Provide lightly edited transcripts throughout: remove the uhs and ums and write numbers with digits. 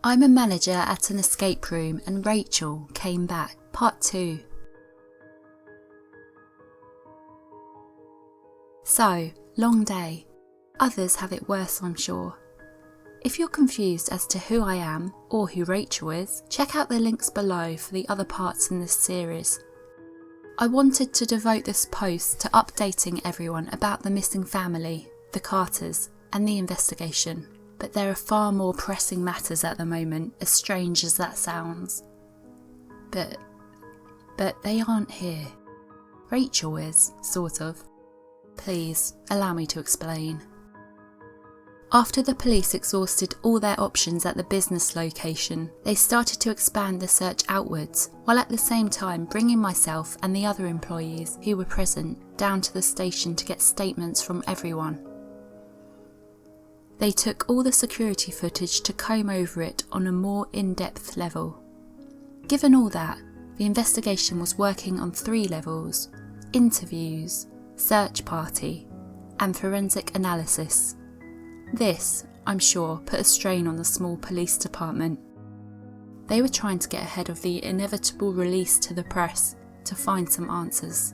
I'm a manager at an escape room and Rachel came back. Part 2. So, long day. Others have it worse, I'm sure. If you're confused as to who I am or who Rachel is, check out the links below for the other parts in this series. I wanted to devote this post to updating everyone about the missing family, the Carters, and the investigation. But there are far more pressing matters at the moment, as strange as that sounds. But they aren't here. Rachel is, sort of. Please, allow me to explain. After the police exhausted all their options at the business location, they started to expand the search outwards, while at the same time bringing myself and the other employees who were present down to the station to get statements from everyone. They took all the security footage to comb over it on a more in-depth level. Given all that, the investigation was working on 3 levels: interviews, search party, and forensic analysis. This, I'm sure, put a strain on the small police department. They were trying to get ahead of the inevitable release to the press to find some answers.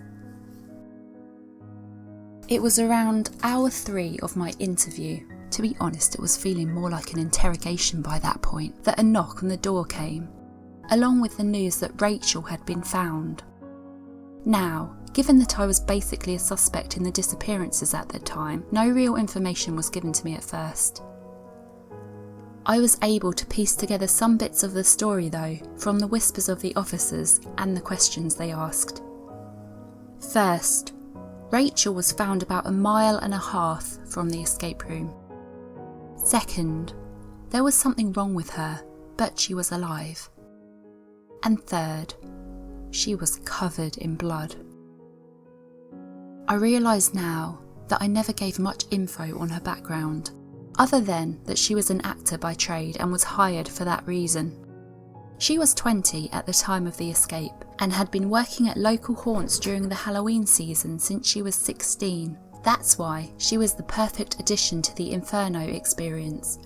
It was around hour 3 of my interview. To be honest, it was feeling more like an interrogation by that point, that a knock on the door came, along with the news that Rachel had been found. Now, given that I was basically a suspect in the disappearances at that time, no real information was given to me at first. I was able to piece together some bits of the story though, from the whispers of the officers and the questions they asked. First, Rachel was found about 1.5 miles from the escape room. Second, there was something wrong with her, but she was alive. And third, she was covered in blood. I realise now that I never gave much info on her background, other than that she was an actor by trade and was hired for that reason. She was 20 at the time of the escape and had been working at local haunts during the Halloween season since she was 16. That's why she was the perfect addition to the Inferno experience.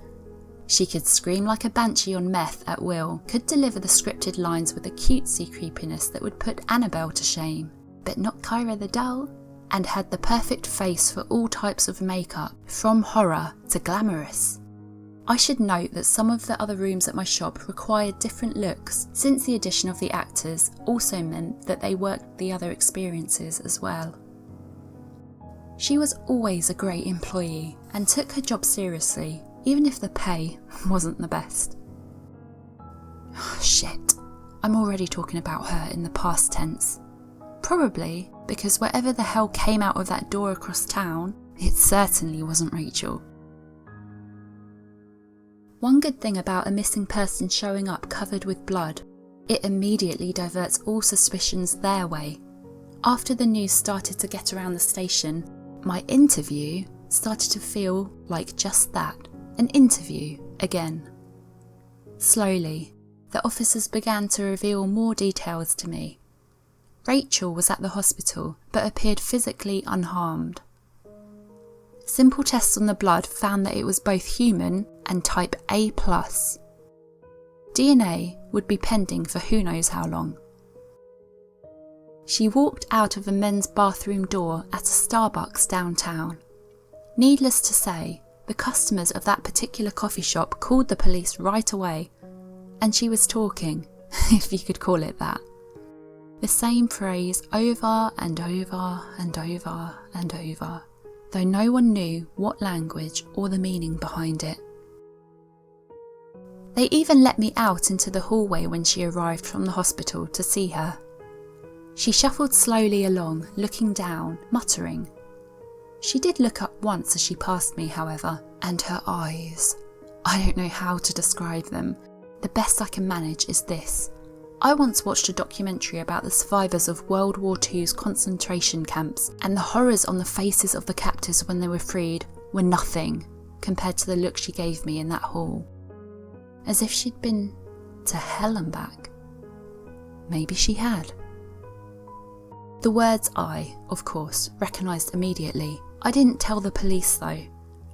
She could scream like a banshee on meth at will, could deliver the scripted lines with a cutesy creepiness that would put Annabelle to shame, but not Kyra the doll, and had the perfect face for all types of makeup, from horror to glamorous. I should note that some of the other rooms at my shop required different looks, since the addition of the actors also meant that they worked the other experiences as well. She was always a great employee and took her job seriously, even if the pay wasn't the best. Shit, I'm already talking about her in the past tense. Probably because whatever the hell came out of that door across town, it certainly wasn't Rachel. One good thing about a missing person showing up covered with blood, it immediately diverts all suspicions their way. After the news started to get around the station, my interview started to feel like just that, an interview again. Slowly, the officers began to reveal more details to me. Rachel was at the hospital, but appeared physically unharmed. Simple tests on the blood found that it was both human and type A+. DNA would be pending for who knows how long. She walked out of a men's bathroom door at a Starbucks downtown. Needless to say, the customers of that particular coffee shop called the police right away, and she was talking, if you could call it that. The same phrase over and over and over and over, though no one knew what language or the meaning behind it. They even let me out into the hallway when she arrived from the hospital to see her. She shuffled slowly along, looking down, muttering. She did look up once as she passed me, however, and her eyes. I don't know how to describe them. The best I can manage is this. I once watched a documentary about the survivors of World War II's concentration camps, and the horrors on the faces of the captives when they were freed were nothing compared to the look she gave me in that hall. As if she'd been to hell and back. Maybe she had. The words I, of course, recognised immediately. I didn't tell the police though.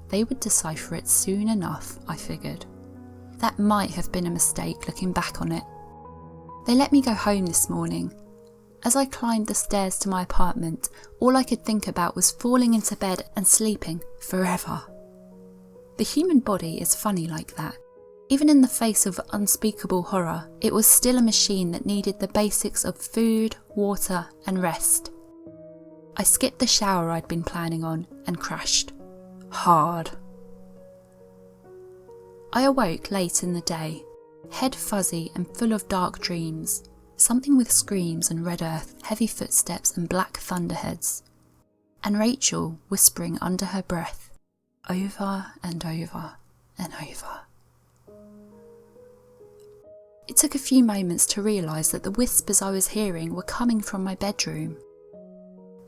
They would decipher it soon enough, I figured. That might have been a mistake looking back on it. They let me go home this morning. As I climbed the stairs to my apartment, all I could think about was falling into bed and sleeping forever. The human body is funny like that. Even in the face of unspeakable horror, it was still a machine that needed the basics of food, water, and rest. I skipped the shower I'd been planning on and crashed. Hard. I awoke late in the day, head fuzzy and full of dark dreams, something with screams and red earth, heavy footsteps and black thunderheads, and Rachel whispering under her breath, over and over and over. It took a few moments to realise that the whispers I was hearing were coming from my bedroom.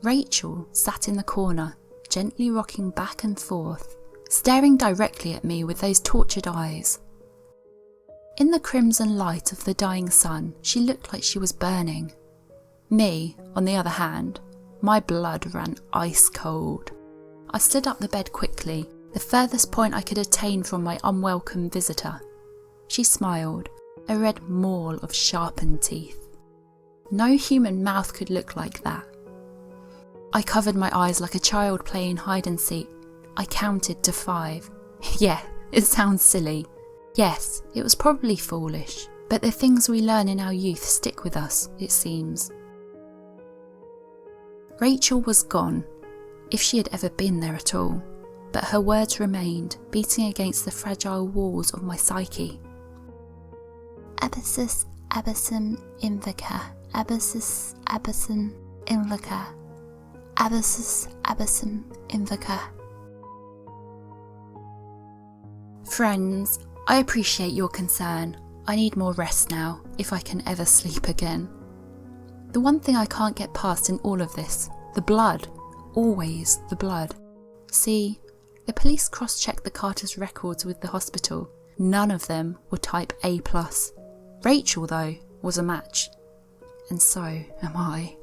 Rachel sat in the corner, gently rocking back and forth, staring directly at me with those tortured eyes. In the crimson light of the dying sun, she looked like she was burning. Me, on the other hand, my blood ran ice cold. I stood up the bed quickly, the furthest point I could attain from my unwelcome visitor. She smiled, a red maul of sharpened teeth. No human mouth could look like that. I covered my eyes like a child playing hide and seek. I counted to 5. Yeah, it sounds silly. Yes, it was probably foolish, but the things we learn in our youth stick with us, it seems. Rachel was gone, if she had ever been there at all, but her words remained, beating against the fragile walls of my psyche. Abyssus abyssum invoca, abyssus abyssum invoca, abyssus abyssum invoca. Friends, I appreciate your concern. I need more rest now, if I can ever sleep again. The one thing I can't get past in all of this, the blood. Always the blood. See, the police cross-checked the Carter's records with the hospital. None of them were type A+. Rachel, though, was a match. And so am I.